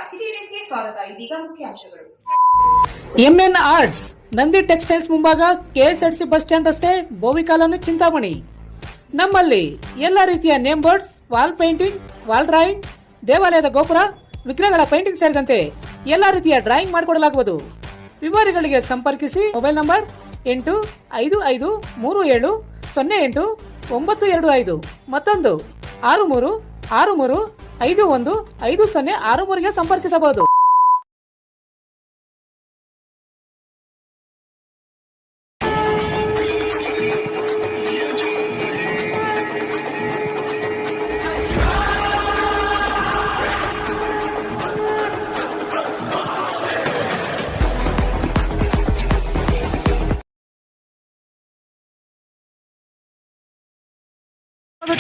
City ನ್ಯೂಸ್ಗೆ ಸ್ವಾಗತ. ಇದೀಗ ಮುಖ್ಯಾಂಶಗಳು. ಎಂಎನ್ ಆರ್ಟ್ಸ್, ನಂದಿ ಟೆಕ್ಸ್ಟೈಲ್ಸ್ ಮುಂಭಾಗ, ಕೆಎಸ್ಆರ್ಟಿಸಿ ಬಸ್ ಸ್ಟ್ಯಾಂಡ್ ರಸ್ತೆ, ಬೋವಿ ಕಾಲೋನಿ, ಚಿಂತಾಮಣಿ. ನಮ್ಮಲ್ಲಿ ಎಲ್ಲ ರೀತಿಯ name boards, wall painting, wall drawing, ದೇವಾಲಯದ ಗೋಪುರ, ವಿಗ್ರಹಗಳ ಪೇಂಟಿಂಗ್ ಸೇರಿದಂತೆ ಎಲ್ಲ ರೀತಿಯ ಡ್ರಾಯಿಂಗ್ ಮಾಡಿಕೊಡಲಾಗುವುದು. ವಿವರಗಳಿಗೆ ಸಂಪರ್ಕಿಸಿ. ಮೊಬೈಲ್ ನಂಬರ್ 8553708925, ಮತ್ತೊಂದು 6363515063ಗೆ ಸಂಪರ್ಕಿಸಬಹುದು.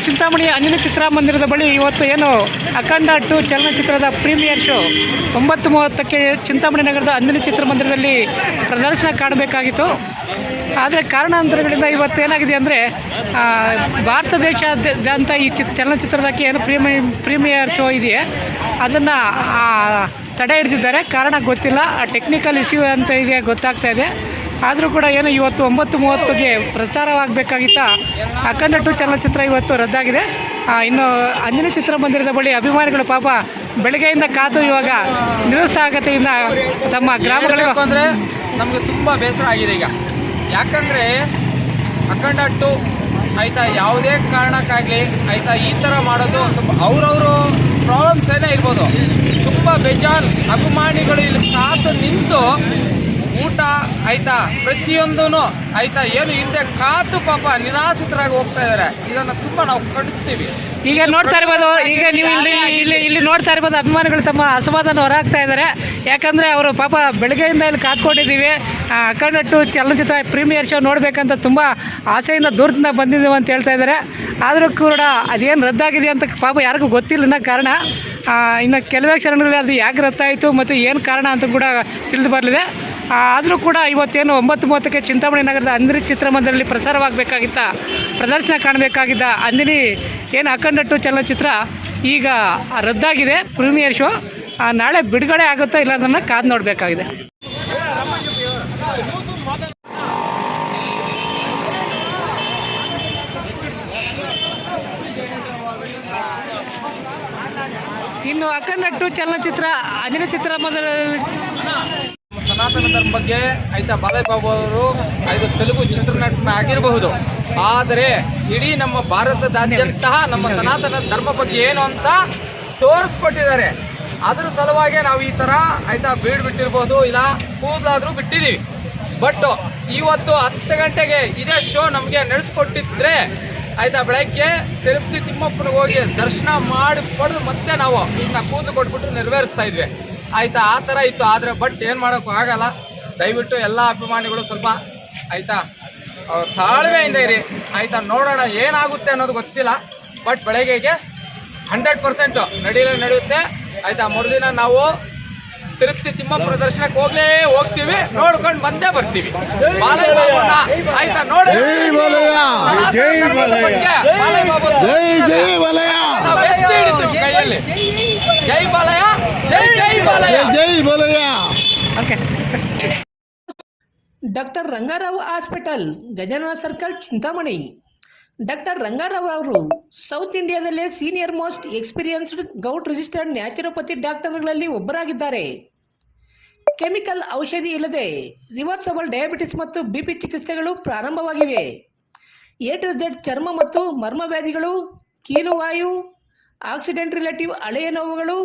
ಚಿಂತಾಮಣಿ ಅಂಜನಿ ಚಿತ್ರಮಂದಿರದ ಬಳಿ ಇವತ್ತು ಏನು ಅಖಂಡ 2 ಚಲನಚಿತ್ರದ ಪ್ರೀಮಿಯರ್ ಶೋ 9:30ಕ್ಕೆ ಚಿಂತಾಮಣಿ ನಗರದ ಅಂಜನಿ ಚಿತ್ರಮಂದಿರದಲ್ಲಿ ಪ್ರದರ್ಶನ ಕಾಣಬೇಕಾಗಿತ್ತು. ಆದರೆ ಕಾರಣಾಂತರಗಳಿಂದ ಇವತ್ತು ಏನಾಗಿದೆ ಅಂದರೆ ಭಾರತ ದೇಶಾದ್ಯಂತ ಈ ಚಲನಚಿತ್ರದಕ್ಕೆ ಏನು ಪ್ರೀಮಿಯರ್ ಶೋ ಇದೆಯೇ ಅದನ್ನು ತಡೆ ಹಿಡಿದಿದ್ದಾರೆ. ಕಾರಣ ಗೊತ್ತಿಲ್ಲ, ಟೆಕ್ನಿಕಲ್ ಇಶ್ಯೂ ಅಂತ ಇದೆ ಗೊತ್ತಾಗ್ತಾ ಇದೆ. ಆದರೂ ಕೂಡ ಏನು ಇವತ್ತು 9:30ಗೆ ಪ್ರಚಾರವಾಗಬೇಕಾಗಿತ್ತ ಅಖಂಡ 2 ಚಲನಚಿತ್ರ ಇವತ್ತು ರದ್ದಾಗಿದೆ. ಇನ್ನು ಅಂಜನಿ ಚಿತ್ರಮಂದಿರದ ಬಳಿ ಅಭಿಮಾನಿಗಳು ಪಾಪ ಬೆಳಗ್ಗೆಯಿಂದ ಕಾದು ಇವಾಗ ನಿರುತ್ಸಾಹತೆಯಿಂದ ತಮ್ಮ ಗ್ರಾಮಗಳಿಗೆ ಅಂದರೆ ನಮಗೆ ತುಂಬ ಬೇಸರ ಆಗಿದೆ ಈಗ. ಯಾಕಂದರೆ ಅಖಂಡ 2 ಆಯಿತಾ, ಯಾವುದೇ ಕಾರಣಕ್ಕಾಗಲಿ ಆಯಿತಾ ಈ ಥರ ಮಾಡೋದು ತುಂಬ ಅವ್ರವರು ಪ್ರಾಬ್ಲಮ್ಸ್ ಏನೇ ಇರ್ಬೋದು. ತುಂಬ ಬೇಜಾನ್ ಅಭಿಮಾನಿಗಳು ಇಲ್ಲಿ ಕಾದು ನಿಂತು ಊಟ ಆಯಿತಾ ಪ್ರತಿಯೊಂದೂ ಆಯಿತಾ ಏನು ಹಿಂದೆ ಕಾತು ಪಾಪ ನಿರಾಶ್ರಿತರಾಗಿ ಹೋಗ್ತಾ ಇದ್ದಾರೆ. ಇದನ್ನು ತುಂಬ ನಾವು ಖಂಡಿಸ್ತೀವಿ. ಈಗ ನೋಡ್ತಾ ಇರ್ಬೋದು, ಈಗ ನೀವು ಇಲ್ಲಿ ನೋಡ್ತಾ ಇರ್ಬೋದು, ಅಭಿಮಾನಿಗಳು ತಮ್ಮ ಅಸಮಾಧಾನ ಹೊರಹಾಕ್ತಾ ಇದ್ದಾರೆ. ಯಾಕಂದರೆ ಅವರು ಪಾಪ ಬೆಳಗ್ಗೆಯಿಂದ ಇಲ್ಲಿ ಕಾದ್ಕೊಂಡಿದ್ದೀವಿ, ಅಖಂಡ 2 ಚಲನಚಿತ್ರ ಪ್ರೀಮಿಯರ್ ಶೋ ನೋಡಬೇಕಂತ ತುಂಬ ಆಸೆಯಿಂದ ದೂರದಿಂದ ಬಂದಿದ್ದೀವಿ ಅಂತ ಹೇಳ್ತಾ ಇದ್ದಾರೆ. ಆದರೂ ಕೂಡ ಅದೇನು ರದ್ದಾಗಿದೆ ಅಂತ ಪಾಪ ಯಾರಿಗೂ ಗೊತ್ತಿಲ್ಲ ಇನ್ನೂ ಕಾರಣ. ಇನ್ನು ಕೆಲವೇ ಕ್ಷಣಗಳಲ್ಲಿ ಅದು ಯಾಕೆ ರದ್ದಾಯಿತು ಮತ್ತು ಏನು ಕಾರಣ ಅಂತ ಕೂಡ ತಿಳಿದು ಬರಲಿದೆ. ಆದರೂ ಕೂಡ ಇವತ್ತೇನು 9:30ಕ್ಕೆ ಚಿಂತಾಮಣಿ ನಗರದ ಅಂಜನಿ ಚಿತ್ರಮಂದಿರದಲ್ಲಿ ಪ್ರಸಾರವಾಗಬೇಕಾಗಿತ್ತ, ಪ್ರದರ್ಶನ ಕಾಣಬೇಕಾಗಿದ್ದ ಅಂಜನಿ ಏನು ಅಖಂಡ 2 ಚಲನಚಿತ್ರ ಈಗ ರದ್ದಾಗಿದೆ. ಪ್ರೀಮಿಯರ್ ಶೋ ನಾಳೆ ಬಿಡುಗಡೆ ಆಗುತ್ತಾ ಇಲ್ಲ ಅದನ್ನು ಕಾದು ನೋಡಬೇಕಾಗಿದೆ. ಇನ್ನು ಅಖಂಡ 2 ಚಲನಚಿತ್ರ ಅಂಜನಿ ಚಿತ್ರಮಂದಿರದಲ್ಲಿ ಸನಾತನ ಧರ್ಮ ಬಗ್ಗೆ ಆಯಿತಾ ಬಾಲಯ್ಯಬಾಬು ಅವರು ಇದು ತೆಲುಗು ಚಿತ್ರನಟನ ಆಗಿರಬಹುದು, ಆದರೆ ಇಡೀ ನಮ್ಮ ಭಾರತದಾದ್ಯಂತ ನಮ್ಮ ಸನಾತನ ಧರ್ಮ ಬಗ್ಗೆ ಏನು ಅಂತ ತೋರಿಸ್ಕೊಟ್ಟಿದ್ದಾರೆ. ಅದ್ರ ಸಲುವಾಗಿ ನಾವು ಈ ಥರ ಆಯಿತಾ ಬಿಟ್ಟಿರ್ಬೋದು, ಇಲ್ಲ ಕೂದಲಾದರೂ ಬಿಟ್ಟಿದ್ದೀವಿ. ಬಟ್ ಇವತ್ತು 10 ಗಂಟೆಗೆ ಇದೇ ಶೋ ನಮಗೆ ನಡೆಸ್ಕೊಟ್ಟಿದ್ರೆ ಆಯಿತಾ ಬೆಳಗ್ಗೆ ತಿರುಪತಿ ತಿಮ್ಮಪ್ಪನಿಗೆ ಹೋಗಿ ದರ್ಶನ ಮಾಡಿ ಪಡೆದು ಮತ್ತೆ ನಾವು ಇದನ್ನ ಕೂದಲು ಕೊಟ್ಬಿಟ್ಟು ನೆರವೇರಿಸ್ತಾ ಇದ್ವಿ ಆಯಿತಾ. ಆ ಥರ ಇತ್ತು. ಆದರೆ ಬಟ್ ಏನು ಮಾಡೋಕ್ಕೂ ಆಗಲ್ಲ. ದಯವಿಟ್ಟು ಎಲ್ಲ ಅಭಿಮಾನಿಗಳು ಸ್ವಲ್ಪ ಆಯಿತಾ ತಾಳ್ಮೆಯಿಂದ ಇರಿ ಆಯಿತಾ. ನೋಡೋಣ ಏನಾಗುತ್ತೆ ಅನ್ನೋದು ಗೊತ್ತಿಲ್ಲ. ಬಟ್ ಬೆಳಗ್ಗೆಗೆ 100% ನಡೆಯುತ್ತೆ ಆಯಿತಾ. ಮರುದಿನ ನಾವು ತಿರುಪತಿ ತಿಮ್ಮಪ್ಪನ ದರ್ಶನಕ್ಕೆ ಹೋಗ್ತೀವಿ, ನೋಡ್ಕೊಂಡು ಬಂದೇ ಬರ್ತೀವಿ. ಬಾಲಯ್ಯಬಾಬುನ ಆಯ್ತಾ ನೋಡಿ ಕೈಯಲ್ಲಿ ಜೈ ಬಾಲಯ್ಯ, ಜೈ ಜೈ ಬಾಲಯ್ಯ, ಜೈ Balayya. Doctor Rangarao hospital, Gajanana circle, Chintamani. Doctor Rangarao ಅವರು ಸೌತ್ ಇಂಡಿಯಾದಲ್ಲೇ senior most experienced govt registered naturopathy ಡಾಕ್ಟರ್ಗಳಲ್ಲಿ ಒಬ್ಬರಾಗಿದ್ದಾರೆ. ಕೆಮಿಕಲ್ ಔಷಧಿ ಇಲ್ಲದೆ ರಿವರ್ಸಬಲ್ ಡಯಾಬಿಟಿಸ್ ಮತ್ತು BP ಚಿಕಿತ್ಸೆಗಳು ಪ್ರಾರಂಭವಾಗಿವೆ. A to Z ಚರ್ಮ ಮತ್ತು ಮರ್ಮ ವ್ಯಾಧಿಗಳು, ಕೀಲುವಾಯು, ಆಕ್ಸಿಡೆಂಟ್ ರಿಲೇಟಿವ್ ಹಳೆಯ ನೋವುಗಳು,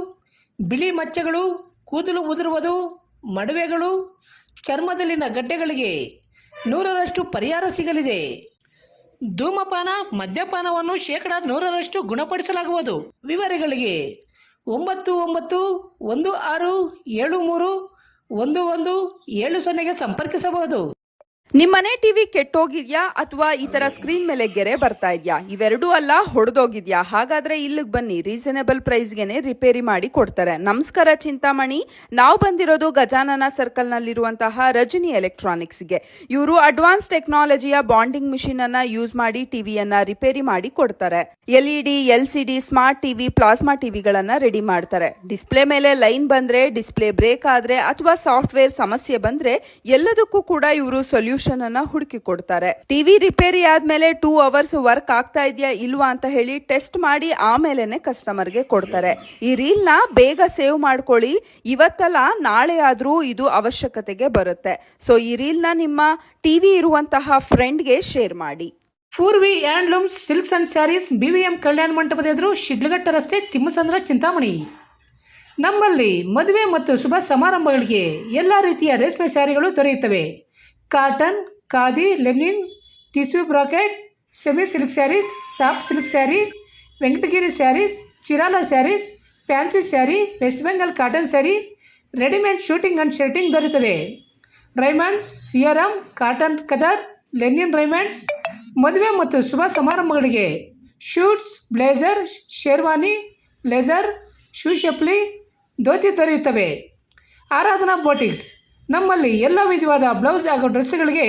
ಬಿಳಿ ಮಚ್ಚೆಗಳು, ಕೂದಲು ಉದುರುವುದು, ಮಡುವೆಗಳು, ಚರ್ಮದಲ್ಲಿನ ಗಡ್ಡೆಗಳಿಗೆ 100% ಪರಿಹಾರ ಸಿಗಲಿದೆ. ಧೂಮಪಾನ, ಮದ್ಯಪಾನವನ್ನು 100% ಗುಣಪಡಿಸಲಾಗುವುದು. ವಿವರಗಳಿಗೆ 9916731170ಗೆ ಸಂಪರ್ಕಿಸಬಹುದು. ನಿಮ್ಮನೆ ಟಿವಿ ಕೆಟ್ಟೋಗಿದ್ಯಾ ಅಥವಾ ಈ ತರ ಸ್ಕ್ರೀನ್ ಮೇಲೆ ಗೆರೆ ಬರ್ತಾ ಇದ್ಯಾ? ಇವೆರಡೂ ಅಲ್ಲ, ಹೊಡೆದೋಗಿದ್ಯಾ? ಹಾಗಾದ್ರೆ ಇಲ್ಲಿಗೆ ಬನ್ನಿ, ರೀಸನೇಬಲ್ ಪ್ರೈಸ್ಗೆನೆ ರಿಪೇರಿ ಮಾಡಿ ಕೊಡ್ತಾರೆ. ನಮಸ್ಕಾರ ಚಿಂತಾಮಣಿ, ನಾವು ಬಂದಿರೋದು ಗಜಾನನ ಸರ್ಕಲ್ ನಲ್ಲಿರುವಂತಹ ರಜನಿ ಎಲೆಕ್ಟ್ರಾನಿಕ್ಸ್ಗೆ. ಇವರು ಅಡ್ವಾನ್ಸ್ ಟೆಕ್ನಾಲಜಿಯ ಬಾಂಡಿಂಗ್ ಮಿಷಿನ್ ಅನ್ನ ಯೂಸ್ ಮಾಡಿ ಟಿವಿಯನ್ನ ರಿಪೇರಿ ಮಾಡಿ ಕೊಡ್ತಾರೆ. LED, LCD, smart TV, plasma ಟಿವಿಗಳನ್ನ ರೆಡಿ ಮಾಡ್ತಾರೆ. ಡಿಸ್ಪ್ಲೇ ಮೇಲೆ ಲೈನ್ ಬಂದ್ರೆ, ಡಿಸ್ಪ್ಲೇ ಬ್ರೇಕ್ ಆದ್ರೆ ಅಥವಾ ಸಾಫ್ಟ್ವೇರ್ ಸಮಸ್ಯೆ ಬಂದ್ರೆ ಎಲ್ಲದಕ್ಕೂ ಕೂಡ ಇವರು ಸೊಲ್ಯೂಷನ್ ಅನ್ನ ಹುಡುಕಿ ಕೊಡ್ತಾರೆ. ಟಿವಿ ರಿಪೇರಿ ಆದ್ಮೇಲೆ 2 ಅವರ್ಸ್ ವರ್ಕ್ ಆಗ್ತಾ ಇದೆಯಾ ಇಲ್ವಾ ಅಂತ ಹೇಳಿ ಟೆಸ್ಟ್ ಮಾಡಿ ಆಮೇಲೆನೆ ಕಸ್ಟಮರ್ಗೆ ಕೊಡ್ತಾರೆ. ಈ ರೀಲ್ ನ ಬೇಗ ಸೇವ್ ಮಾಡ್ಕೊಳ್ಳಿ, ಇವತ್ತಲ್ಲ ನಾಳೆ ಆದ್ರೂ ಇದು ಅವಶ್ಯಕತೆಗೆ ಬರುತ್ತೆ. ಸೊ ಈ ರೀಲ್ ನ ನಿಮ್ಮ ಟಿವಿ ಇರುವಂತಹ ಫ್ರೆಂಡ್ಗೆ ಶೇರ್ ಮಾಡಿ. Poorvi handlooms silks and saris, BVM ಕಲ್ಯಾಣ ಮಂಟಪದ ಎದುರು, ಶಿಡ್ಲಘಟ್ಟ ರಸ್ತೆ, ತಿಮ್ಮಸಂದ್ರ, ಚಿಂತಾಮಣಿ. ನಮ್ಮಲ್ಲಿ ಮದುವೆ ಮತ್ತು ಶುಭ ಸಮಾರಂಭಗಳಿಗೆ ಎಲ್ಲ ರೀತಿಯ ರೇಷ್ಮೆ ಸ್ಯಾರಿಗಳು ದೊರೆಯುತ್ತವೆ. Cotton, khadi, linen, tissue brocade, semi silk sarees, soft silk saree, Venkatagiri sarees, Chirala sarees, fancy saree, west Bengal cotton saree, readymade suiting and shirting ದೊರೆಯುತ್ತದೆ. Raymonds, Siyaram, cotton khadar, linen Raymonds. ಮದುವೆ ಮತ್ತು ಶುಭ ಸಮಾರಂಭಗಳಿಗೆ suits, blazer, sherwani, leather, shoe ಚಪ್ಪಲಿ, ಧೋತಿ ದೊರೆಯುತ್ತವೆ. ಆರಾಧನಾ ಬೋಟಿಕ್ಸ್, ನಮ್ಮಲ್ಲಿ ಎಲ್ಲ ವಿಧವಾದ ಬ್ಲೌಸ್ ಹಾಗೂ ಡ್ರೆಸ್ಗಳಿಗೆ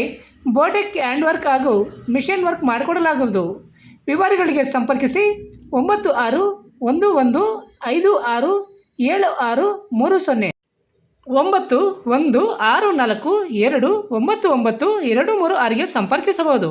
ಬೋಟೆಕ್ ಹ್ಯಾಂಡ್ ವರ್ಕ್ ಹಾಗೂ ಮಿಷನ್ ವರ್ಕ್ ಮಾಡಿಕೊಡಲಾಗುವುದು. ವಿವರಗಳಿಗೆ ಸಂಪರ್ಕಿಸಿ 9651567630 9164299293 ಸಂಪರ್ಕಿಸಬಹುದು.